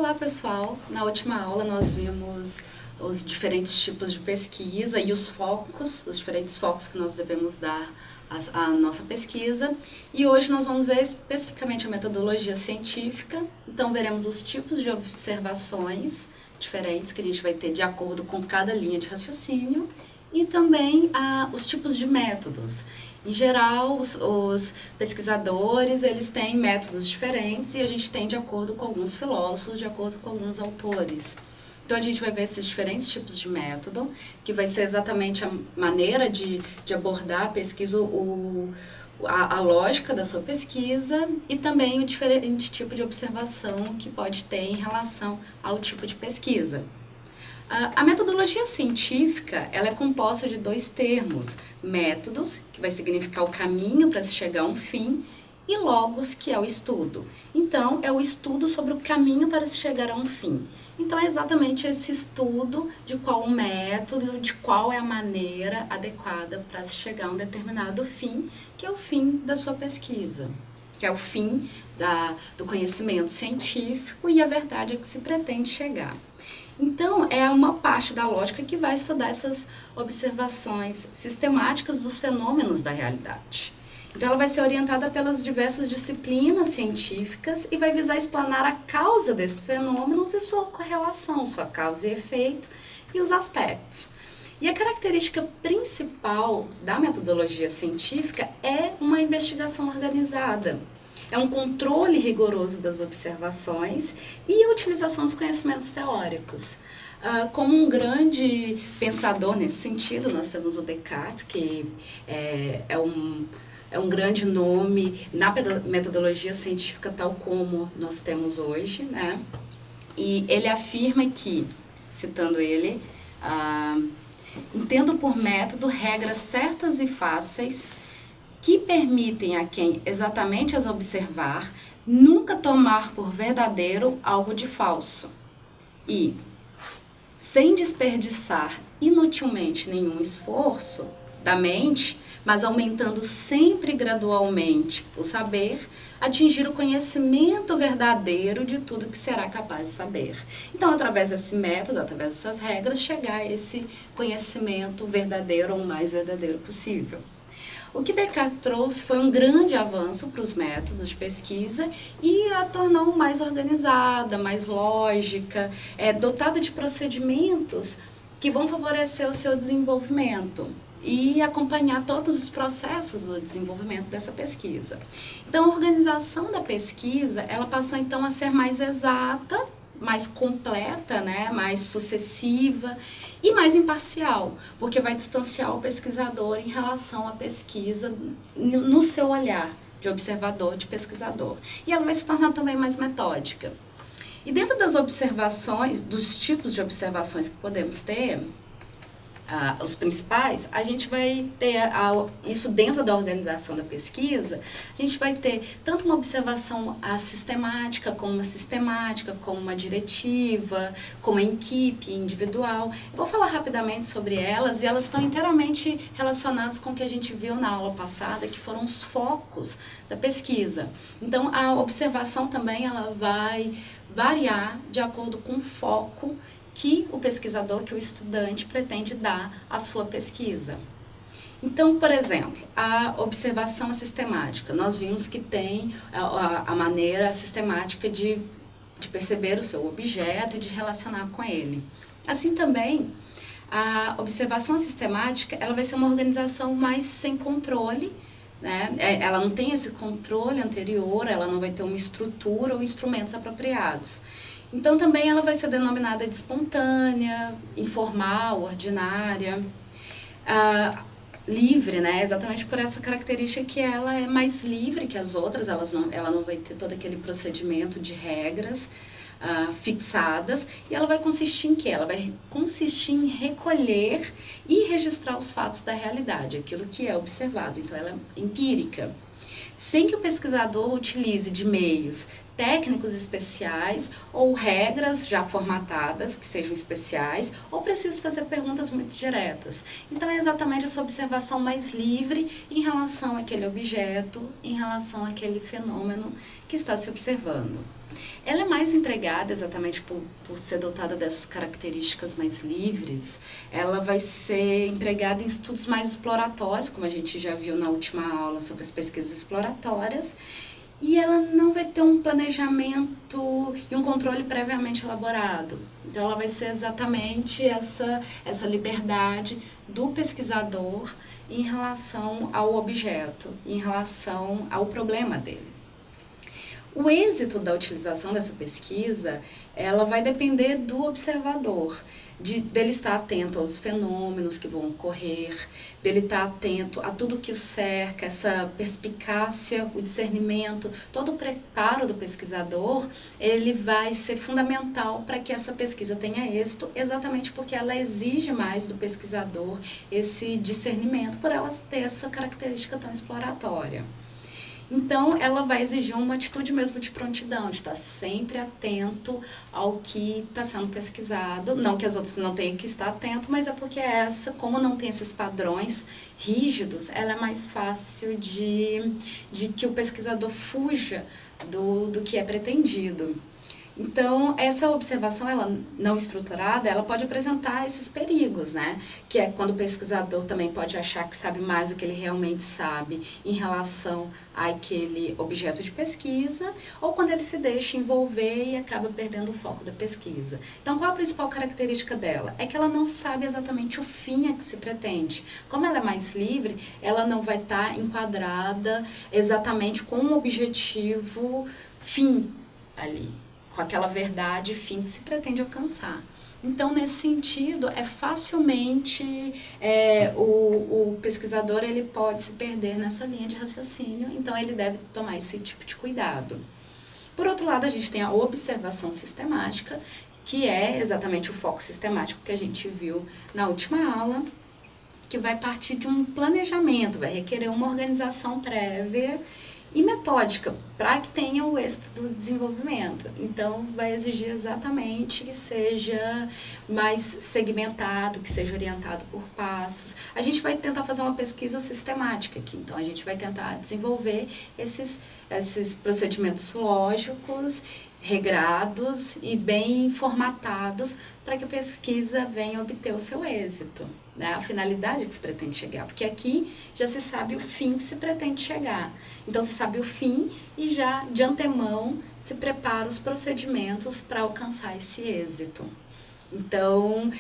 Olá, pessoal! Na última aula nós vimos os diferentes tipos de pesquisa e os diferentes focos que nós devemos dar à nossa pesquisa. E hoje nós vamos ver especificamente a metodologia científica. Então veremos os tipos de observações diferentes que a gente vai ter de acordo com cada linha de raciocínio e também os tipos de métodos. Em geral, os pesquisadores, eles têm métodos diferentes e a gente tem de acordo com alguns filósofos, de acordo com alguns autores. Então, a gente vai ver esses diferentes tipos de método, que vai ser exatamente a maneira de abordar a pesquisa, a lógica da sua pesquisa e também o diferente tipo de observação que pode ter em relação ao tipo de pesquisa. A metodologia científica, ela é composta de dois termos, métodos, que vai significar o caminho para se chegar a um fim, e logos, que é o estudo. Então, é o estudo sobre o caminho para se chegar a um fim. Então, é exatamente esse estudo de qual o método, de qual é a maneira adequada para se chegar a um determinado fim, que é o fim da sua pesquisa, que é o fim do conhecimento científico e a verdade a que se pretende chegar. Então, é uma parte da lógica que vai estudar essas observações sistemáticas dos fenômenos da realidade. Então, ela vai ser orientada pelas diversas disciplinas científicas e vai visar explanar a causa desses fenômenos e sua correlação, sua causa e efeito e os aspectos. E a característica principal da metodologia científica é uma investigação organizada. É um controle rigoroso das observações e a utilização dos conhecimentos teóricos. Como um grande pensador nesse sentido, nós temos o Descartes, que é um grande nome na metodologia científica tal como nós temos hoje, né? E ele afirma que, citando ele, entendo por método regras certas e fáceis que permitem a quem exatamente as observar nunca tomar por verdadeiro algo de falso e, sem desperdiçar inutilmente nenhum esforço da mente, mas aumentando sempre gradualmente o saber, atingir o conhecimento verdadeiro de tudo que será capaz de saber. Então, através desse método, através dessas regras, chegar a esse conhecimento verdadeiro ou o mais verdadeiro possível. O que Descartes trouxe foi um grande avanço para os métodos de pesquisa e a tornou mais organizada, mais lógica, dotada de procedimentos que vão favorecer o seu desenvolvimento e acompanhar todos os processos do desenvolvimento dessa pesquisa. Então, a organização da pesquisa, ela passou então a ser mais exata, mais completa, né, mais sucessiva e mais imparcial, porque vai distanciar o pesquisador em relação à pesquisa no seu olhar de observador, de pesquisador. E ela vai se tornar também mais metódica. E dentro das observações, dos tipos de observações que podemos ter, os principais, a gente vai ter isso dentro da organização da pesquisa, a gente vai ter tanto uma observação sistemática, como uma diretiva, como uma equipe individual. Eu vou falar rapidamente sobre elas e elas estão inteiramente relacionadas com o que a gente viu na aula passada, que foram os focos da pesquisa. Então, a observação também ela vai variar de acordo com o foco que o pesquisador, que o estudante pretende dar à sua pesquisa. Então, por exemplo, a observação sistemática. Nós vimos que tem a maneira sistemática de perceber o seu objeto e de relacionar com ele. Assim também, a observação sistemática, ela vai ser uma organização mais sem controle, né? Ela não tem esse controle anterior, ela não vai ter uma estrutura ou instrumentos apropriados. Então, também ela vai ser denominada de espontânea, informal, ordinária, livre, né? Exatamente por essa característica que ela é mais livre que as outras, ela não vai ter todo aquele procedimento de regras fixadas, e ela vai consistir em quê? Ela vai consistir em recolher e registrar os fatos da realidade, aquilo que é observado, então ela é empírica. Sem que o pesquisador utilize de meios técnicos especiais ou regras já formatadas que sejam especiais ou precise fazer perguntas muito diretas. Então é exatamente essa observação mais livre em relação àquele objeto, em relação àquele fenômeno que está se observando. Ela é mais empregada exatamente por ser dotada dessas características mais livres. Ela vai ser empregada em estudos mais exploratórios, como a gente já viu na última aula sobre as pesquisas exploratórias, e ela não vai ter um planejamento e um controle previamente elaborado. Então, ela vai ser exatamente essa liberdade do pesquisador em relação ao objeto, em relação ao problema dele. O êxito da utilização dessa pesquisa, ela vai depender do observador, dele estar atento aos fenômenos que vão ocorrer, dele estar atento a tudo que o cerca, essa perspicácia, o discernimento, todo o preparo do pesquisador, ele vai ser fundamental para que essa pesquisa tenha êxito, exatamente porque ela exige mais do pesquisador esse discernimento, por ela ter essa característica tão exploratória. Então, ela vai exigir uma atitude mesmo de prontidão, de estar sempre atento ao que está sendo pesquisado. Não que as outras não tenham que estar atento, mas é porque essa, como não tem esses padrões rígidos, ela é mais fácil de que o pesquisador fuja do que é pretendido. Então, essa observação, ela não estruturada, ela pode apresentar esses perigos, né? Que é quando o pesquisador também pode achar que sabe mais do que ele realmente sabe em relação àquele objeto de pesquisa, ou quando ele se deixa envolver e acaba perdendo o foco da pesquisa. Então, qual a principal característica dela? É que ela não sabe exatamente o fim a que se pretende. Como ela é mais livre, ela não vai estar enquadrada exatamente com um objetivo fim ali, com aquela verdade fim que se pretende alcançar. Então, nesse sentido, facilmente o pesquisador ele pode se perder nessa linha de raciocínio, então ele deve tomar esse tipo de cuidado. Por outro lado, a gente tem a observação sistemática, que é exatamente o foco sistemático que a gente viu na última aula, que vai partir de um planejamento, vai requerer uma organização prévia e metódica para que tenha o êxito do desenvolvimento. Então, vai exigir exatamente que seja mais segmentado, que seja orientado por passos. A gente vai tentar fazer uma pesquisa sistemática aqui, então a gente vai tentar desenvolver esses procedimentos lógicos, regrados e bem formatados para que a pesquisa venha obter o seu êxito, né? A finalidade que se pretende chegar, porque aqui já se sabe o fim que se pretende chegar. Então, se sabe o fim e já, de antemão, se prepara os procedimentos para alcançar esse êxito. Então,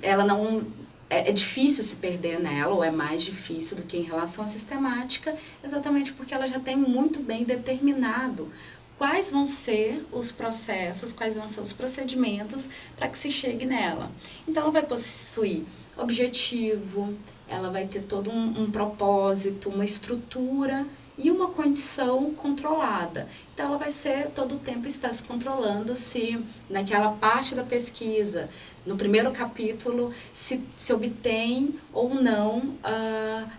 ela não... É difícil se perder nela, ou é mais difícil do que em relação à sistemática, exatamente porque ela já tem muito bem determinado quais vão ser os processos, quais vão ser os procedimentos para que se chegue nela. Então, ela vai possuir objetivo, ela vai ter todo um propósito, uma estrutura e uma condição controlada. Então, ela vai ser, todo o tempo, estar se controlando se naquela parte da pesquisa, no primeiro capítulo, se obtém ou não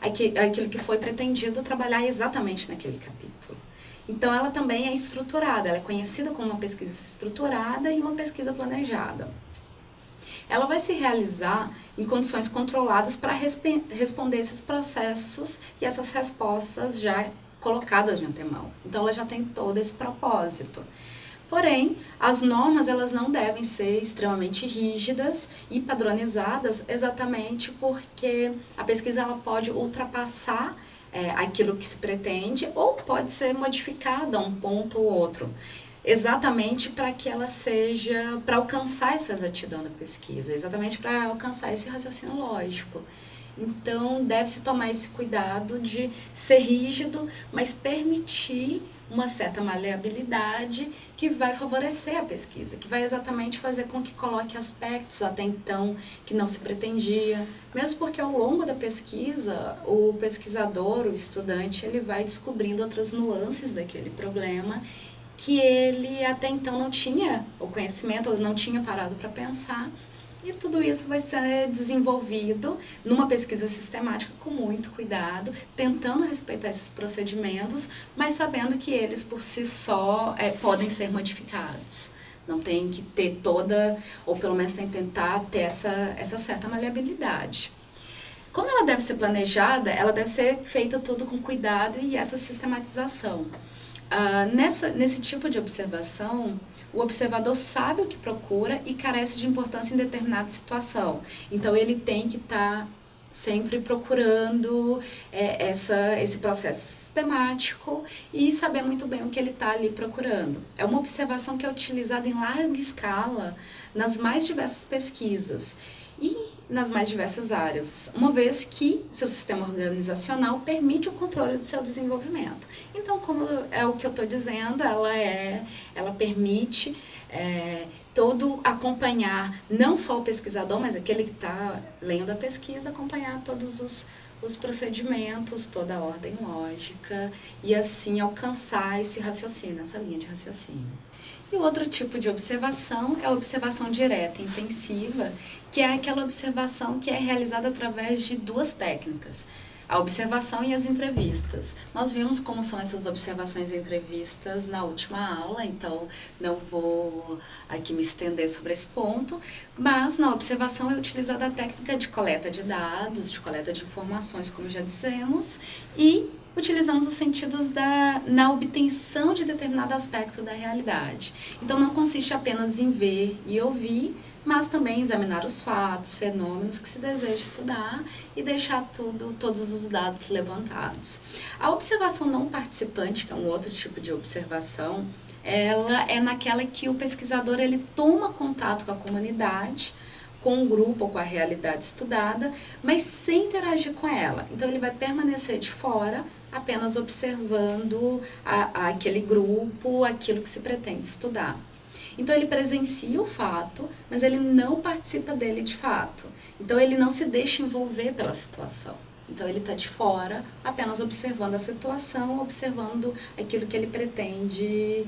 aquilo que foi pretendido trabalhar exatamente naquele capítulo. Então, ela também é estruturada, ela é conhecida como uma pesquisa estruturada e uma pesquisa planejada. Ela vai se realizar em condições controladas para responder esses processos e essas respostas já colocadas de antemão. Então, ela já tem todo esse propósito. Porém, as normas elas não devem ser extremamente rígidas e padronizadas exatamente porque a pesquisa ela pode ultrapassar aquilo que se pretende ou pode ser modificada a um ponto ou outro, exatamente para que ela seja, para alcançar essa exatidão da pesquisa, exatamente para alcançar esse raciocínio lógico. Então, deve-se tomar esse cuidado de ser rígido, mas permitir uma certa maleabilidade que vai favorecer a pesquisa, que vai exatamente fazer com que coloque aspectos até então que não se pretendia, mesmo porque ao longo da pesquisa, o pesquisador, o estudante, ele vai descobrindo outras nuances daquele problema que ele até então não tinha o conhecimento, ou não tinha parado para pensar. E tudo isso vai ser desenvolvido numa pesquisa sistemática com muito cuidado, tentando respeitar esses procedimentos, mas sabendo que eles por si só podem ser modificados. Não tem que ter toda, ou pelo menos tem que tentar ter essa certa maleabilidade. Como ela deve ser planejada, ela deve ser feita tudo com cuidado e essa sistematização. Nesse tipo de observação, o observador sabe o que procura e carece de importância em determinada situação. Então, ele tem que estar sempre procurando esse processo sistemático e saber muito bem o que ele está ali procurando. É uma observação que é utilizada em larga escala nas mais diversas pesquisas e nas mais diversas áreas, uma vez que seu sistema organizacional permite o controle do seu desenvolvimento. Então, como é o que eu estou dizendo, ela permite todo acompanhar, não só o pesquisador, mas aquele que está lendo a pesquisa, acompanhar todos os procedimentos, toda a ordem lógica, e assim alcançar esse raciocínio, essa linha de raciocínio. E o outro tipo de observação é a observação direta, intensiva, que é aquela observação que é realizada através de duas técnicas, a observação e as entrevistas. Nós vimos como são essas observações e entrevistas na última aula, então não vou aqui me estender sobre esse ponto, mas na observação é utilizada a técnica de coleta de dados, de coleta de informações, como já dissemos, e utilizamos os sentidos na obtenção de determinado aspecto da realidade. Então, não consiste apenas em ver e ouvir, mas também examinar os fatos, fenômenos que se deseja estudar e deixar todos os dados levantados. A observação não participante, que é um outro tipo de observação, ela é naquela que o pesquisador ele toma contato com a comunidade, com o grupo ou com a realidade estudada, mas sem interagir com ela. Então, ele vai permanecer de fora, apenas observando aquele grupo, aquilo que se pretende estudar. Então, ele presencia o fato, mas ele não participa dele de fato. Então, ele não se deixa envolver pela situação. Então, ele está de fora, apenas observando a situação, observando aquilo que ele pretende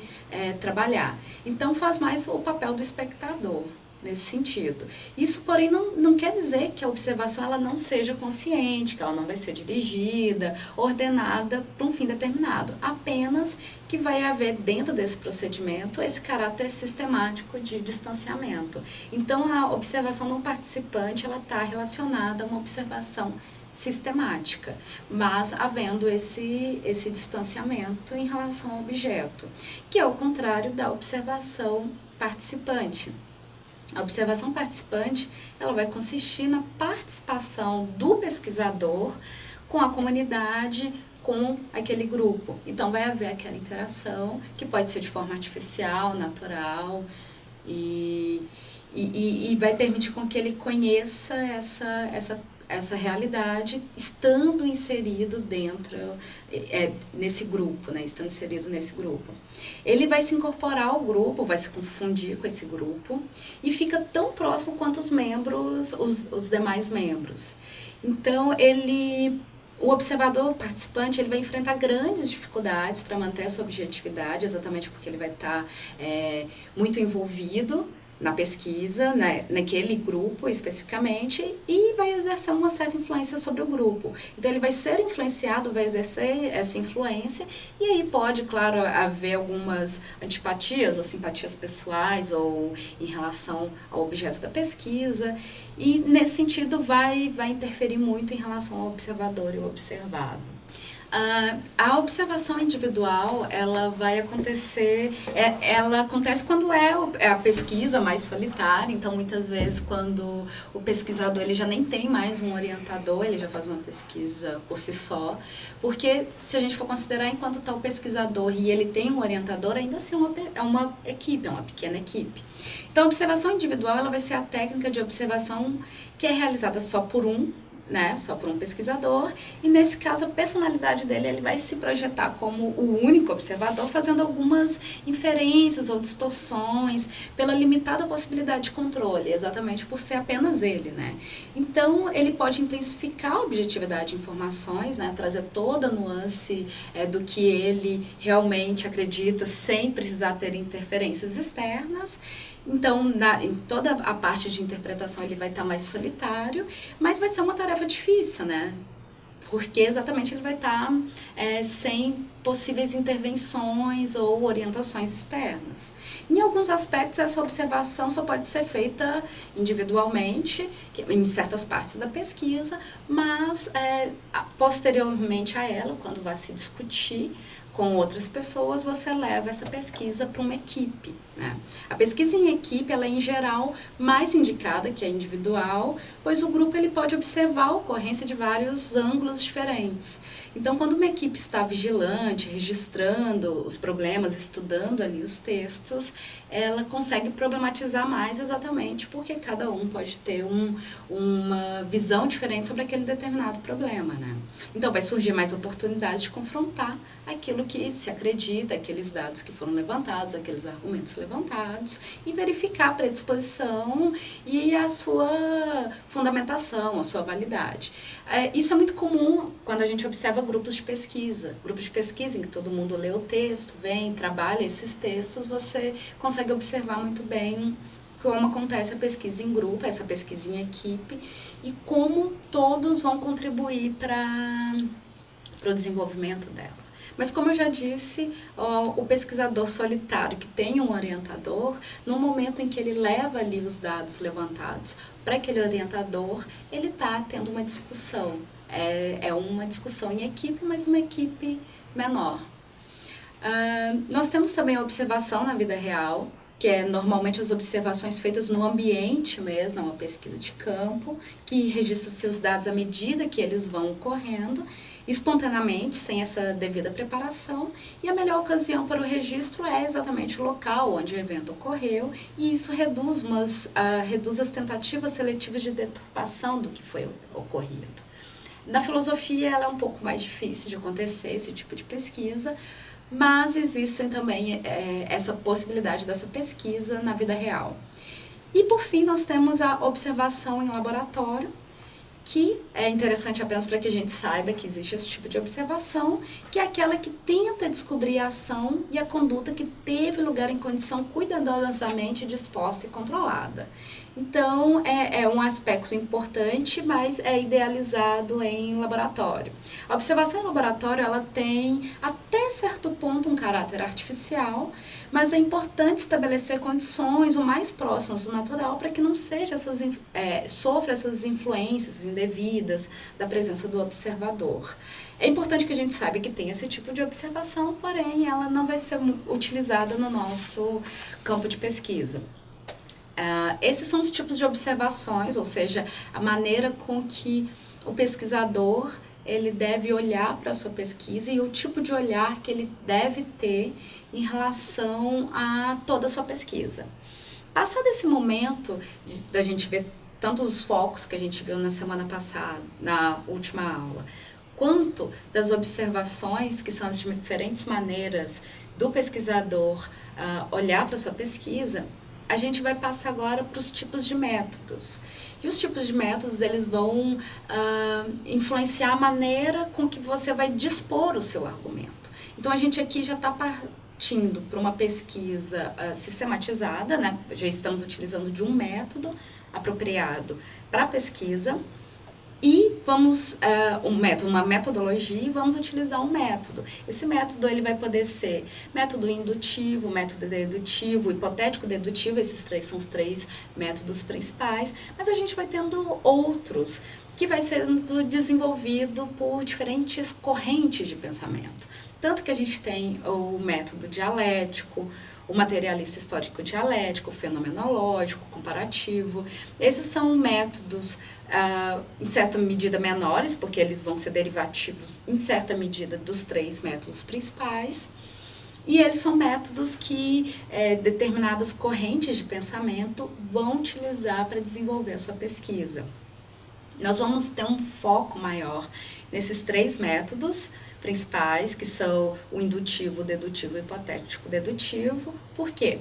trabalhar. Então, faz mais o papel do espectador nesse sentido. Isso, porém, não quer dizer que a observação ela não seja consciente, que ela não vai ser dirigida, ordenada para um fim determinado. Apenas que vai haver dentro desse procedimento esse caráter sistemático de distanciamento. Então, a observação não participante ela está relacionada a uma observação sistemática, mas havendo esse distanciamento em relação ao objeto, que é o contrário da observação participante. A observação participante, ela vai consistir na participação do pesquisador com a comunidade, com aquele grupo. Então, vai haver aquela interação, que pode ser de forma artificial, natural, e vai permitir com que ele conheça essa realidade, estando inserido dentro, nesse grupo, né? Estando inserido nesse grupo. Ele vai se incorporar ao grupo, vai se confundir com esse grupo e fica tão próximo quanto os membros, os demais membros. Então, o observador participante ele vai enfrentar grandes dificuldades para manter essa objetividade, exatamente porque ele vai estar muito envolvido na pesquisa, né, naquele grupo especificamente, e vai exercer uma certa influência sobre o grupo. Então, ele vai ser influenciado, vai exercer essa influência, e aí pode, claro, haver algumas antipatias ou simpatias pessoais ou em relação ao objeto da pesquisa, e nesse sentido vai interferir muito em relação ao observador e o observado. A observação individual, ela vai acontecer, ela acontece quando é a pesquisa mais solitária, então muitas vezes quando o pesquisador ele já nem tem mais um orientador, ele já faz uma pesquisa por si só, porque se a gente for considerar enquanto está o pesquisador e ele tem um orientador, ainda assim é uma equipe, é uma pequena equipe. Então a observação individual, ela vai ser a técnica de observação que é realizada só por um pesquisador, e nesse caso a personalidade dele ele vai se projetar como o único observador, fazendo algumas inferências ou distorções pela limitada possibilidade de controle, exatamente por ser apenas ele, né? Então, ele pode intensificar a objetividade de informações, né? Trazer toda a nuance do que ele realmente acredita, sem precisar ter interferências externas. Então, em toda a parte de interpretação ele vai estar mais solitário, mas vai ser uma tarefa difícil, né? Porque exatamente ele vai estar sem possíveis intervenções ou orientações externas. Em alguns aspectos, essa observação só pode ser feita individualmente, em certas partes da pesquisa, mas posteriormente a ela, quando vai se discutir com outras pessoas, você leva essa pesquisa para uma equipe, né? A pesquisa em equipe, ela é em geral mais indicada que a individual, pois o grupo ele pode observar a ocorrência de vários ângulos diferentes. Então, quando uma equipe está vigilante, registrando os problemas, estudando ali os textos, ela consegue problematizar mais exatamente porque cada um pode ter uma visão diferente sobre aquele determinado problema, né? Então, vai surgir mais oportunidades de confrontar aquilo que se acredita, aqueles dados que foram levantados, aqueles argumentos levantados, e verificar a predisposição e a sua fundamentação, a sua validade. Isso é muito comum quando a gente observa grupos de pesquisa em que todo mundo lê o texto, vem, trabalha esses textos, você consegue observar muito bem como acontece a pesquisa em grupo, essa pesquisa em equipe, e como todos vão contribuir para o desenvolvimento dela. Mas como eu já disse, o pesquisador solitário que tem um orientador, no momento em que ele leva ali os dados levantados para aquele orientador, ele está tendo uma discussão. É uma discussão em equipe, mas uma equipe menor. Nós temos também a observação na vida real, que é normalmente as observações feitas no ambiente mesmo, é uma pesquisa de campo, que registra seus dados à medida que eles vão ocorrendo, espontaneamente, sem essa devida preparação, e a melhor ocasião para o registro é exatamente o local onde o evento ocorreu, e isso reduz as tentativas seletivas de deturpação do que foi ocorrido. Na filosofia, ela é um pouco mais difícil de acontecer, esse tipo de pesquisa, mas existe também essa possibilidade dessa pesquisa na vida real. E, por fim, nós temos a observação em laboratório, que é interessante apenas para que a gente saiba que existe esse tipo de observação, que é aquela que tenta descobrir a ação e a conduta que teve lugar em condição cuidadosamente disposta e controlada. Então, é um aspecto importante, mas é idealizado em laboratório. A observação em laboratório, ela tem até certo ponto um caráter artificial, mas é importante estabelecer condições o mais próximas do natural para que não sofra essas influências indevidas da presença do observador. É importante que a gente saiba que tem esse tipo de observação, porém ela não vai ser utilizada no nosso campo de pesquisa. Esses são os tipos de observações, ou seja, a maneira com que o pesquisador ele deve olhar para a sua pesquisa e o tipo de olhar que ele deve ter em relação a toda a sua pesquisa. Passado esse momento da gente ver tantos os focos que a gente viu na semana passada, na última aula, quanto das observações, que são as diferentes maneiras do pesquisador olhar para a sua pesquisa, a gente vai passar agora para os tipos de métodos. E os tipos de métodos, eles vão influenciar a maneira com que você vai dispor o seu argumento. Então, a gente aqui já está partindo para uma pesquisa sistematizada, né? Já estamos utilizando de um método apropriado para a pesquisa, e vamos, uma metodologia, e vamos utilizar um método. Esse método ele vai poder ser método indutivo, método dedutivo, hipotético dedutivo, esses três são os três métodos principais, mas a gente vai tendo outros que vai sendo desenvolvido por diferentes correntes de pensamento. Tanto que a gente tem o método dialético, o materialista histórico dialético, o fenomenológico, comparativo. Esses são métodos, em certa medida, menores, porque eles vão ser derivativos, em certa medida, dos três métodos principais. E eles são métodos que determinadas correntes de pensamento vão utilizar para desenvolver a sua pesquisa. Nós vamos ter um foco maior nesses três métodos principais, que são o indutivo, o dedutivo e o hipotético dedutivo. Por quê?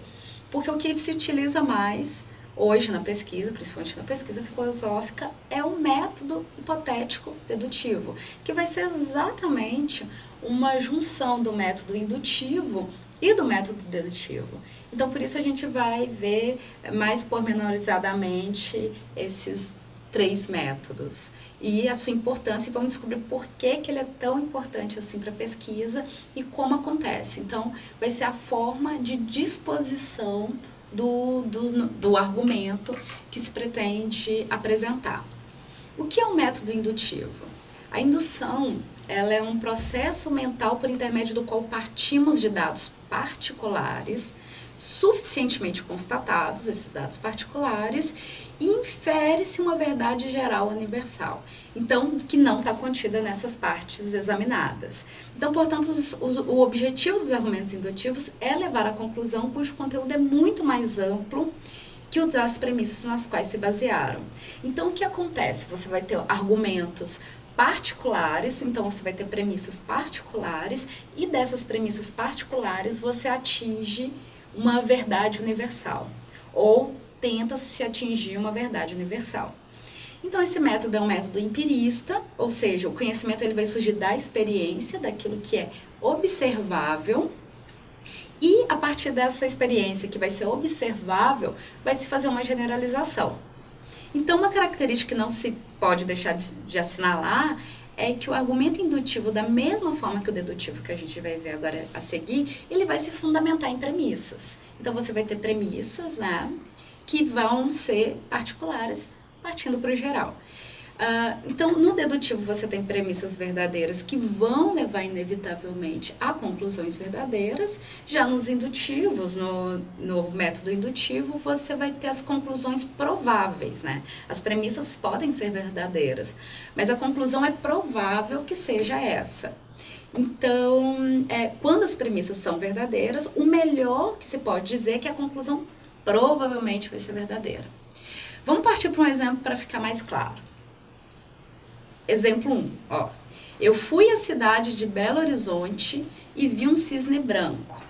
Porque o que se utiliza mais hoje na pesquisa, principalmente na pesquisa filosófica, é o método hipotético dedutivo, que vai ser exatamente uma junção do método indutivo e do método dedutivo. Então, por isso a gente vai ver mais pormenorizadamente esses três métodos e a sua importância, e vamos descobrir por que ele é tão importante assim para a pesquisa e como acontece. Então, vai ser a forma de disposição do argumento que se pretende apresentar. O que é o método indutivo? A indução, ela é um processo mental por intermédio do qual partimos de dados particulares, suficientemente constatados, esses dados particulares, e infere-se uma verdade geral universal, então, que não está contida nessas partes examinadas. Então, portanto, o objetivo dos argumentos indutivos é levar à conclusão cujo conteúdo é muito mais amplo que o das premissas nas quais se basearam. Então, o que acontece? Você vai ter argumentos particulares, então você vai ter premissas particulares, e dessas premissas particulares você atinge uma verdade universal, ou tenta-se atingir uma verdade universal. Então, esse método é um método empirista, ou seja, o conhecimento ele vai surgir da experiência, daquilo que é observável, e a partir dessa experiência que vai ser observável, vai se fazer uma generalização. Então, uma característica que não se pode deixar de assinalar é que o argumento indutivo, da mesma forma que o dedutivo, que a gente vai ver agora a seguir, ele vai se fundamentar em premissas. Então, você vai ter premissas, né, que vão ser particulares, partindo para o geral. Então, no dedutivo, você tem premissas verdadeiras que vão levar inevitavelmente a conclusões verdadeiras. Já nos indutivos, no método indutivo, você vai ter as conclusões prováveis, né? As premissas podem ser verdadeiras, mas a conclusão é provável que seja essa. Então, quando as premissas são verdadeiras, o melhor que se pode dizer é que a conclusão provavelmente vai ser verdadeira. Vamos partir para um exemplo para ficar mais claro. Exemplo 1, ó. Eu fui à cidade de Belo Horizonte e vi um cisne branco.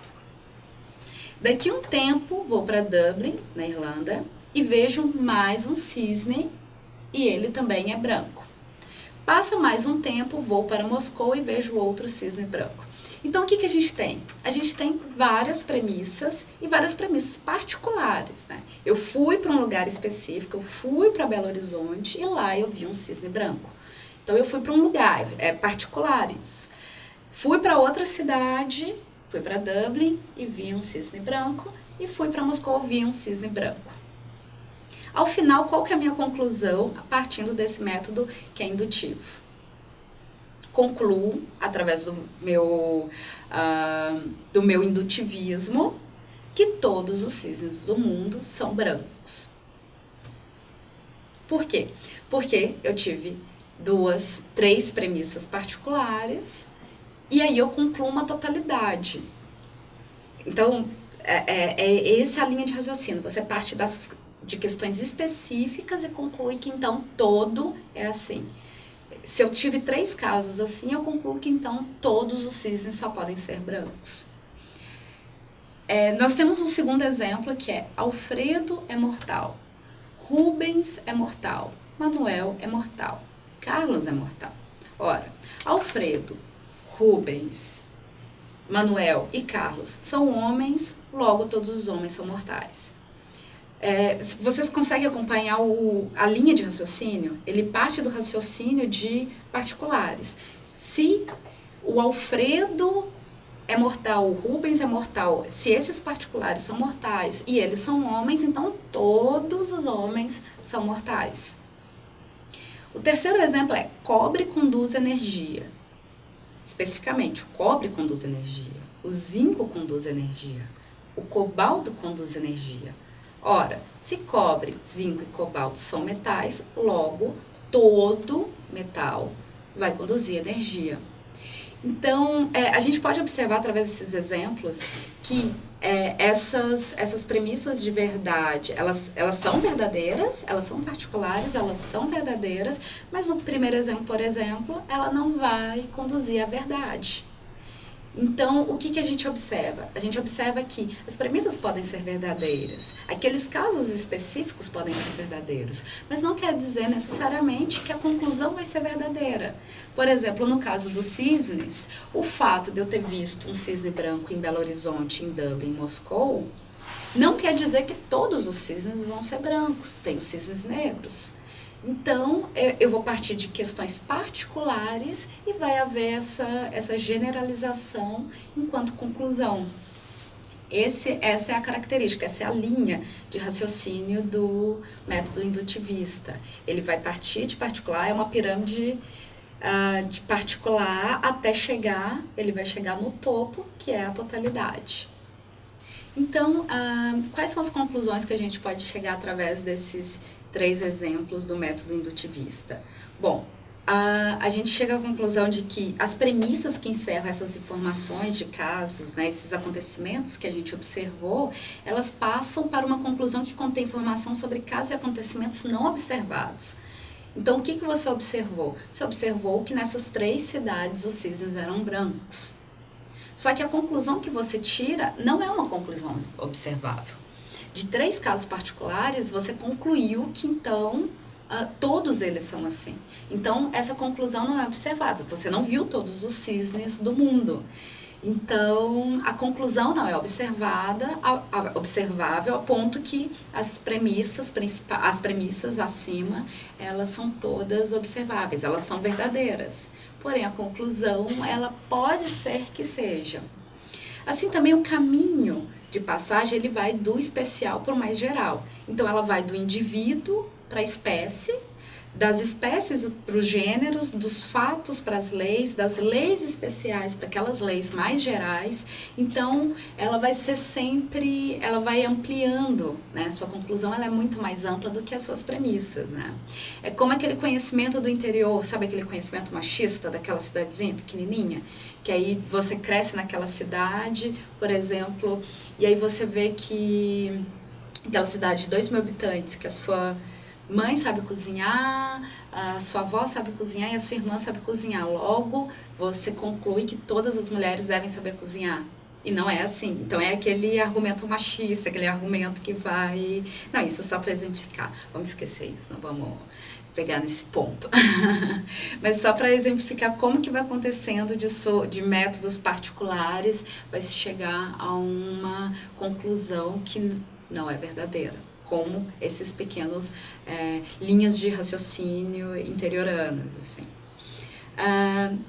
Daqui um tempo, vou para Dublin, na Irlanda, e vejo mais um cisne e ele também é branco. Passa mais um tempo, vou para Moscou e vejo outro cisne branco. Então, o que a gente tem? A gente tem várias premissas e várias premissas particulares, né? Eu fui para um lugar específico, eu fui para Belo Horizonte e lá eu vi um cisne branco. Então, eu fui para um lugar, é particular isso. Fui para outra cidade, fui para Dublin e vi um cisne branco. E fui para Moscou e vi um cisne branco. Ao final, qual que é a minha conclusão a partindo desse método que é indutivo? Concluo, através do meu indutivismo, que todos os cisnes do mundo são brancos. Por quê? Porque eu tive 2, 3 premissas particulares, e aí eu concluo uma totalidade. Então, essa é a linha de raciocínio. Você parte de questões específicas e conclui que, então, todo é assim. Se eu tive 3 casos assim, eu concluo que, então, todos os cisnes só podem ser brancos. Nós temos um segundo exemplo, que é Alfredo é mortal, Rubens é mortal, Manuel é mortal, Carlos é mortal. Ora, Alfredo, Rubens, Manuel e Carlos são homens, logo todos os homens são mortais. Vocês conseguem acompanhar a linha de raciocínio? Ele parte do raciocínio de particulares. Se o Alfredo é mortal, o Rubens é mortal, se esses particulares são mortais e eles são homens, então todos os homens são mortais. O terceiro exemplo é cobre conduz energia. Especificamente, o cobre conduz energia, o zinco conduz energia, o cobalto conduz energia. Ora, se cobre, zinco e cobalto são metais, logo todo metal vai conduzir energia. Então, a gente pode observar através desses exemplos que essas premissas de verdade, elas são verdadeiras, elas são particulares, elas são verdadeiras, mas no primeiro exemplo, por exemplo, ela não vai conduzir à verdade. Então, o que a gente observa? A gente observa que as premissas podem ser verdadeiras, aqueles casos específicos podem ser verdadeiros, mas não quer dizer necessariamente que a conclusão vai ser verdadeira. Por exemplo, no caso dos cisnes, o fato de eu ter visto um cisne branco em Belo Horizonte, em Dublin, em Moscou, não quer dizer que todos os cisnes vão ser brancos, tem os cisnes negros. Então, eu vou partir de questões particulares e vai haver essa generalização enquanto conclusão. Essa é a característica, essa é a linha de raciocínio do método indutivista. Ele vai partir de particular, é uma pirâmide de particular até chegar, ele vai chegar no topo, que é a totalidade. Então, quais são as conclusões que a gente pode chegar através desses 3 exemplos do método indutivista? Bom, a gente chega à conclusão de que as premissas que encerram essas informações de casos, né, esses acontecimentos que a gente observou, elas passam para uma conclusão que contém informação sobre casos e acontecimentos não observados. Então, o que você observou? Você observou que nessas 3 cidades os cisnes eram brancos. Só que a conclusão que você tira não é uma conclusão observável. De 3 casos particulares, você concluiu que então todos eles são assim. Então, essa conclusão não é observada. Você não viu todos os cisnes do mundo. Então, a conclusão não é observável a ponto que as premissas acima, elas são todas observáveis, elas são verdadeiras. Porém, a conclusão, ela pode ser que seja. Assim também o caminho de passagem, ele vai do especial para o mais geral. Então, ela vai do indivíduo para a espécie, das espécies para os gêneros, dos fatos para as leis, das leis especiais para aquelas leis mais gerais. Então, ela vai ser sempre, ela vai ampliando, né? Sua conclusão, ela é muito mais ampla do que as suas premissas, né? É como aquele conhecimento do interior, sabe aquele conhecimento machista daquela cidadezinha pequenininha? Que aí você cresce naquela cidade, por exemplo, e aí você vê que aquela cidade de 2.000 habitantes, que a sua mãe sabe cozinhar, a sua avó sabe cozinhar e a sua irmã sabe cozinhar. Logo, você conclui que todas as mulheres devem saber cozinhar. E não é assim. Então, é aquele argumento machista, aquele argumento que vai... Não, isso só para exemplificar. Vamos esquecer isso, não vamos pegar nesse ponto. Mas só para exemplificar como que vai acontecendo de métodos particulares, vai se chegar a uma conclusão que não é verdadeira, como esses pequenos linhas de raciocínio interioranas, assim.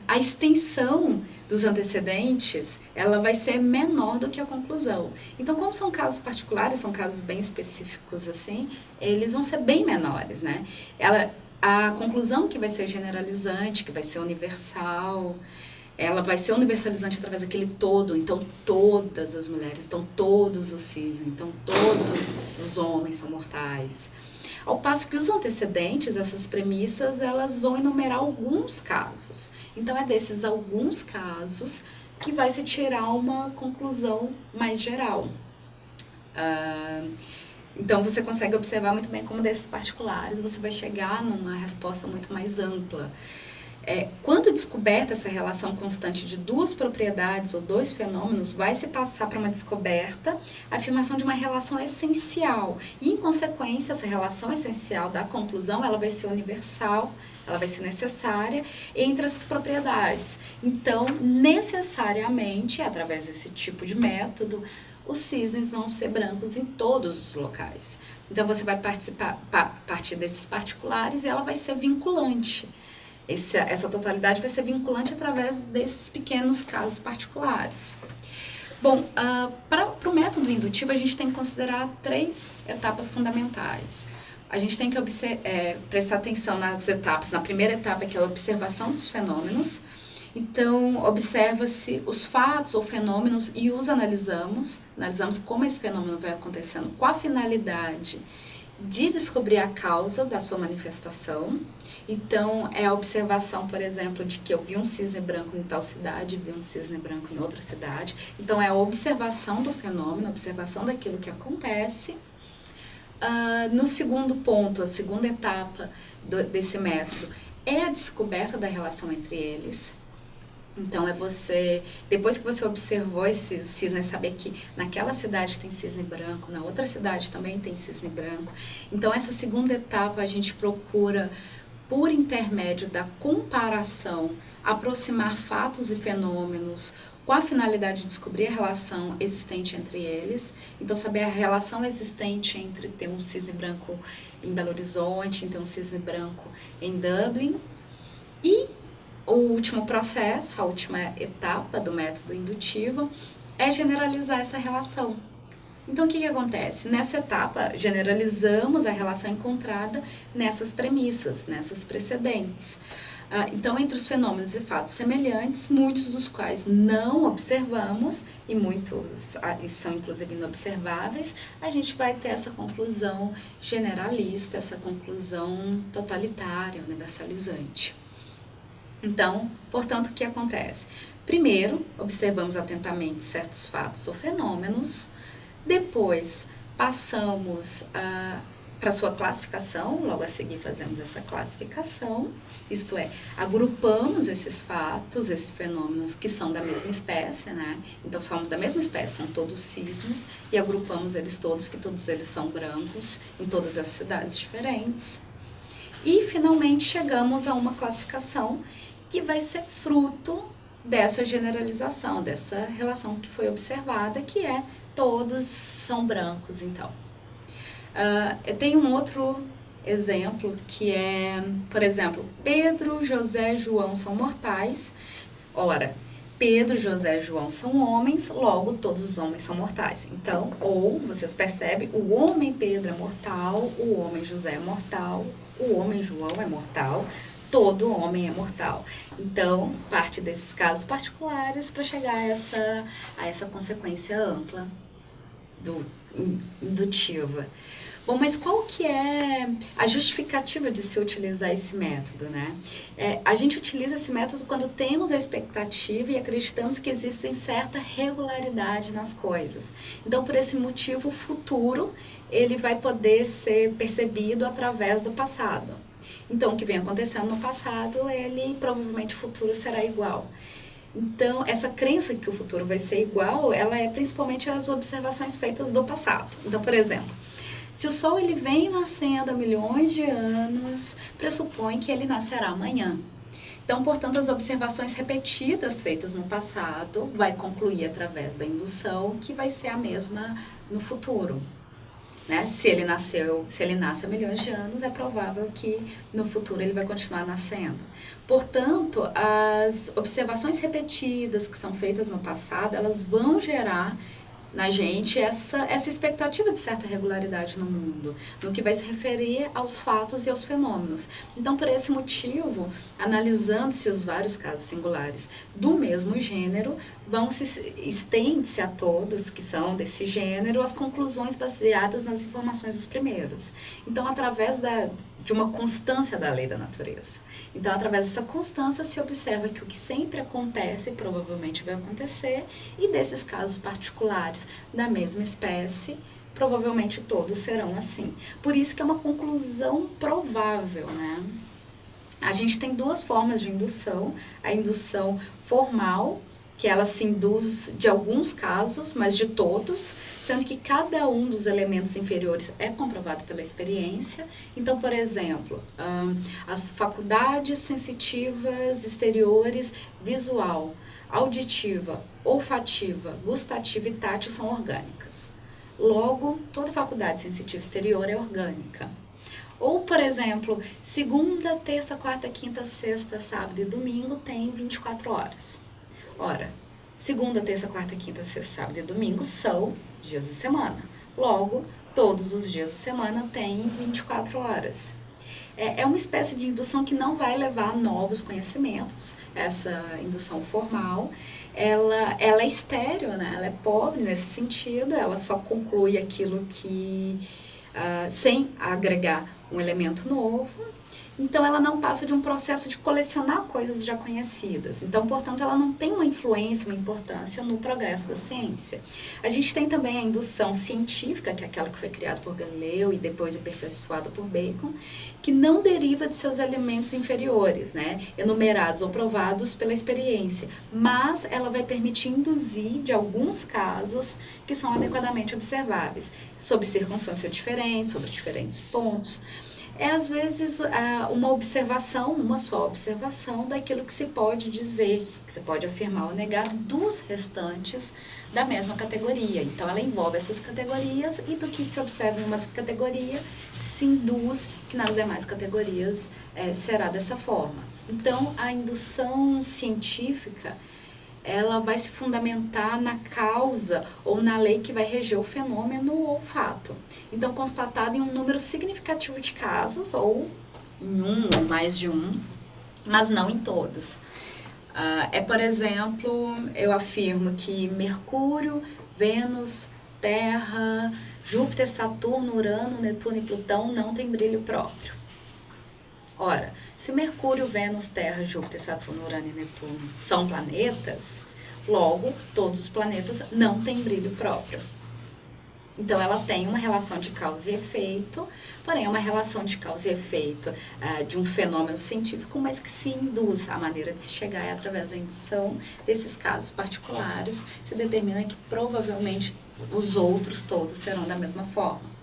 A extensão dos antecedentes, ela vai ser menor do que a conclusão. Então, como são casos particulares, são casos bem específicos, assim, eles vão ser bem menores, né? A conclusão que vai ser generalizante, que vai ser universal, ela vai ser universalizante através daquele todo. Então, todas as mulheres, então todos os cisnes, então todos os homens são mortais. Ao passo que os antecedentes, essas premissas, elas vão enumerar alguns casos. Então, é desses alguns casos que vai se tirar uma conclusão mais geral. Então, você consegue observar muito bem como desses particulares você vai chegar numa resposta muito mais ampla. Quando descoberta essa relação constante de 2 propriedades ou 2 fenômenos, vai se passar para uma descoberta, a afirmação de uma relação essencial. E, em consequência, essa relação essencial da conclusão, ela vai ser universal, ela vai ser necessária entre essas propriedades. Então, necessariamente, através desse tipo de método, os cisnes vão ser brancos em todos os locais. Então, você vai partir desses particulares e ela vai ser vinculante. Essa totalidade vai ser vinculante através desses pequenos casos particulares. Bom, para o método indutivo, a gente tem que considerar 3 etapas fundamentais. A gente tem que prestar atenção nas etapas. Na primeira etapa, que é a observação dos fenômenos. Então, observa-se os fatos ou fenômenos e os analisamos. Analisamos como esse fenômeno vai acontecendo com a finalidade de descobrir a causa da sua manifestação. Então, é a observação, por exemplo, de que eu vi um cisne branco em tal cidade, vi um cisne branco em outra cidade. Então, é a observação do fenômeno, a observação daquilo que acontece. No segundo ponto, a segunda etapa desse método, é a descoberta da relação entre eles. Então, depois que você observou esses cisnes, saber que naquela cidade tem cisne branco, na outra cidade também tem cisne branco. Então, essa segunda etapa a gente procura, por intermédio da comparação, aproximar fatos e fenômenos com a finalidade de descobrir a relação existente entre eles. Então, saber a relação existente entre ter um cisne branco em Belo Horizonte e ter um cisne branco em Dublin. E o último processo, a última etapa do método indutivo, é generalizar essa relação. Então, o que acontece? Nessa etapa, generalizamos a relação encontrada nessas premissas, nessas precedentes. Então, entre os fenômenos e fatos semelhantes, muitos dos quais não observamos, e muitos são inclusive inobserváveis, a gente vai ter essa conclusão generalista, essa conclusão totalitária, universalizante. Então, portanto, o que acontece? Primeiro, observamos atentamente certos fatos ou fenômenos, depois passamos para sua classificação, logo a seguir fazemos essa classificação, isto é, agrupamos esses fatos, esses fenômenos que são da mesma espécie, né? Então, são da mesma espécie, são todos cisnes, e agrupamos eles todos, que todos eles são brancos, em todas as cidades diferentes. E, finalmente, chegamos a uma classificação que vai ser fruto dessa generalização, dessa relação que foi observada, que é todos são brancos, então. Eu tenho um outro exemplo que é, por exemplo, Pedro, José, João são mortais. Ora, Pedro, José e João são homens, logo todos os homens são mortais. Então, ou, vocês percebem, o homem Pedro é mortal, o homem José é mortal, o homem João é mortal, todo homem é mortal. Então, parte desses casos particulares para chegar a essa consequência ampla, indutiva. Bom, mas qual que é a justificativa de se utilizar esse método, né? A gente utiliza esse método quando temos a expectativa e acreditamos que existe certa regularidade nas coisas. Então, por esse motivo, o futuro, ele vai poder ser percebido através do passado. Então, o que vem acontecendo no passado, provavelmente o futuro será igual. Então, essa crença que o futuro vai ser igual, ela é principalmente as observações feitas do passado. Então, por exemplo, se o Sol ele vem nascendo há milhões de anos, pressupõe que ele nascerá amanhã. Então, portanto, as observações repetidas feitas no passado vai concluir através da indução que vai ser a mesma no futuro. Né? Se ele nasce há milhões de anos, é provável que no futuro ele vai continuar nascendo. Portanto, as observações repetidas que são feitas no passado, elas vão gerar na gente essa expectativa de certa regularidade no mundo, no que vai se referir aos fatos e aos fenômenos. Então, por esse motivo, analisando-se os vários casos singulares do mesmo gênero, estende-se a todos que são desse gênero as conclusões baseadas nas informações dos primeiros. Então, através de uma constância da lei da natureza. Então, através dessa constância, se observa que o que sempre acontece, provavelmente vai acontecer, e desses casos particulares da mesma espécie, provavelmente todos serão assim. Por isso que é uma conclusão provável, né? A gente tem duas formas de indução, a indução formal, que ela se induz de alguns casos, mas de todos, sendo que cada um dos elementos inferiores é comprovado pela experiência. Então, por exemplo, as faculdades sensitivas exteriores, visual, auditiva, olfativa, gustativa e tátil são orgânicas. Logo, toda faculdade sensitiva exterior é orgânica. Ou, por exemplo, segunda, terça, quarta, quinta, sexta, sábado e domingo tem 24 horas. Ora, segunda, terça, quarta, quinta, sexta, sábado e domingo são dias de semana. Logo, todos os dias de semana têm 24 horas. É uma espécie de indução que não vai levar a novos conhecimentos, essa indução formal. Ela é estéril, né? Ela é pobre nesse sentido, ela só conclui aquilo que, sem agregar um elemento novo. Então, ela não passa de um processo de colecionar coisas já conhecidas. Então, portanto, ela não tem uma influência, uma importância no progresso da ciência. A gente tem também a indução científica, que é aquela que foi criada por Galileu e depois aperfeiçoada por Bacon, que não deriva de seus elementos inferiores, né, enumerados ou provados pela experiência, mas ela vai permitir induzir de alguns casos que são adequadamente observáveis, sob circunstâncias diferentes, sobre diferentes pontos. É, às vezes, uma só observação daquilo que se pode dizer, que se pode afirmar ou negar dos restantes da mesma categoria. Então, ela envolve essas categorias e do que se observa em uma categoria, se induz que nas demais categorias será dessa forma. Então, a indução científica, ela vai se fundamentar na causa ou na lei que vai reger o fenômeno ou fato. Então, constatado em um número significativo de casos, ou em um ou mais de um, mas não em todos. Por exemplo, eu afirmo que Mercúrio, Vênus, Terra, Júpiter, Saturno, Urano, Netuno e Plutão não têm brilho próprio. Ora, se Mercúrio, Vênus, Terra, Júpiter, Saturno, Urano e Netuno são planetas, logo, todos os planetas não têm brilho próprio. Então, ela tem uma relação de causa e efeito, porém é uma relação de causa e efeito de um fenômeno científico, mas que se induz. A maneira de se chegar é através da indução desses casos particulares, se determina que provavelmente os outros todos serão da mesma forma.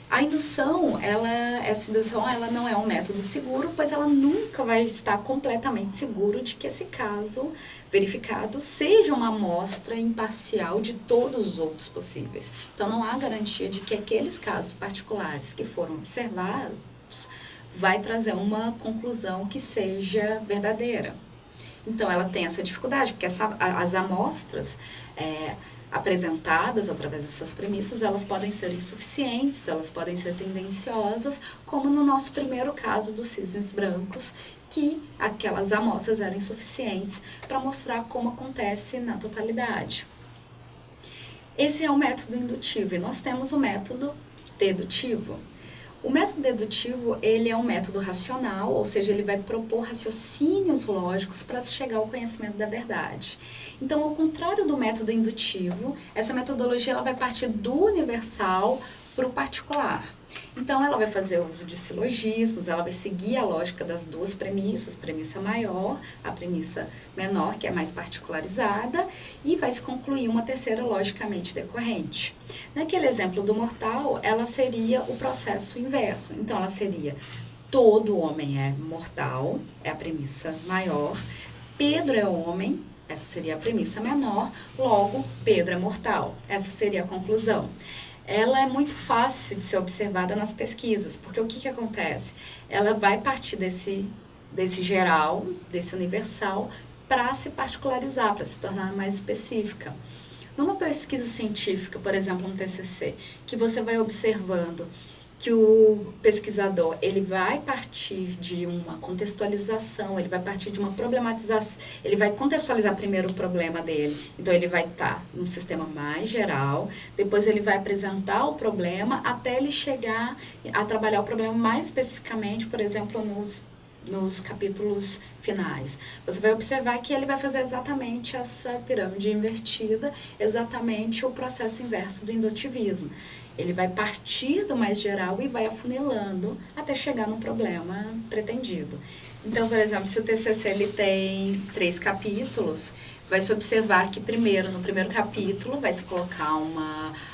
A indução, essa indução, ela não é um método seguro, pois ela nunca vai estar completamente seguro de que esse caso verificado seja uma amostra imparcial de todos os outros possíveis. Então, não há garantia de que aqueles casos particulares que foram observados vai trazer uma conclusão que seja verdadeira. Então, ela tem essa dificuldade, porque as amostras apresentadas através dessas premissas, elas podem ser insuficientes, elas podem ser tendenciosas, como no nosso primeiro caso dos cisnes brancos, que aquelas amostras eram insuficientes para mostrar como acontece na totalidade. Esse é o método indutivo e nós temos o método dedutivo. O método dedutivo, ele é um método racional, ou seja, ele vai propor raciocínios lógicos para se chegar ao conhecimento da verdade. Então, ao contrário do método indutivo, essa metodologia ela vai partir do universal para o particular. Então, ela vai fazer uso de silogismos, ela vai seguir a lógica das duas premissas, premissa maior, a premissa menor, que é mais particularizada, e vai se concluir uma terceira logicamente decorrente. Naquele exemplo do mortal, ela seria o processo inverso. Então, ela seria todo homem é mortal, é a premissa maior, Pedro é homem, essa seria a premissa menor, logo, Pedro é mortal, essa seria a conclusão. Ela é muito fácil de ser observada nas pesquisas, porque o que acontece? Ela vai partir desse geral, desse universal, para se particularizar, para se tornar mais específica. Numa pesquisa científica, por exemplo, um TCC, que você vai observando que o pesquisador ele vai partir de uma contextualização, ele vai partir de uma problematização, ele vai contextualizar primeiro o problema dele, então ele vai estar num sistema mais geral, depois ele vai apresentar o problema até ele chegar a trabalhar o problema mais especificamente, por exemplo, nos capítulos finais. Você vai observar que ele vai fazer exatamente essa pirâmide invertida, exatamente o processo inverso do indutivismo. Ele vai partir do mais geral e vai afunilando até chegar no problema pretendido. Então, por exemplo, se o TCC ele tem 3 capítulos, vai se observar que no primeiro capítulo, vai se colocar